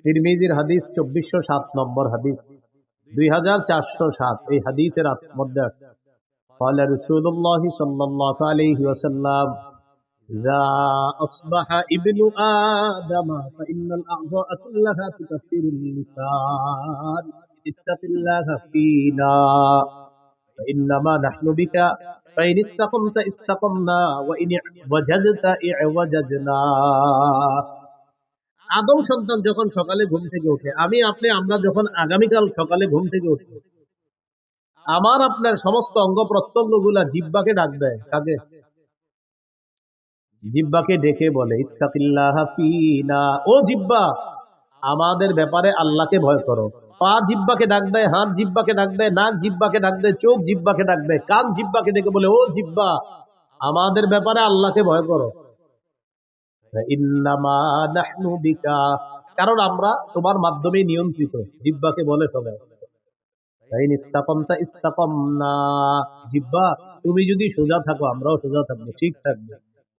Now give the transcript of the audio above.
তিরমিজির হাদিস 2407 নম্বর হাদিস, 2407 এই হাদিসের মধ্যে আছে قال رسول الله صلى الله عليه وسلم إذا أصبح ابن آدم فإن الأعضاء كلها تكفر اللسان اتق الله فينا فإنما نحن بك فإن استقمت استقمنا وإن وججت اعوججنا। আদম সন্তান যখন সকালে ঘুম থেকে ওঠে, আমরা যখন আগামীকাল সকালে ঘুম থেকে উঠব, আমার আপনার সমস্ত অঙ্গ প্রত্যঙ্গ গুলা জিহ্বাকে ডাক দেয়। কাকে? জিহ্বাকে ডেকে বলে ইত্তাকিল্লাহ ফিনা, ও জিহ্বা আমাদের ব্যাপারে আল্লাহকে ভয় করো। পা জিহ্বাকে ডাক দেয়, হাত জিহ্বাকে ডাক দেয়, নাক জিহ্বাকে ডাক দেয়, চোখ জিহ্বাকে ডাক দেয়, কান জিহ্বাকে ডেকে বলে ও জিহ্বা আমাদের ব্যাপারে আল্লাহকে ভয় করো। ইন্নামা নাহনু বিকা, কারণ আমরা তোমার মাধ্যমে নিয়ন্ত্রিত। জিহ্বাকে বলে সবাই। ইস্তাকামতা ইস্তাকামনা, জিহ্বা তুমি যদি সোজা থাকো আমরাও সোজা থাকবো, ঠিক থাকবে।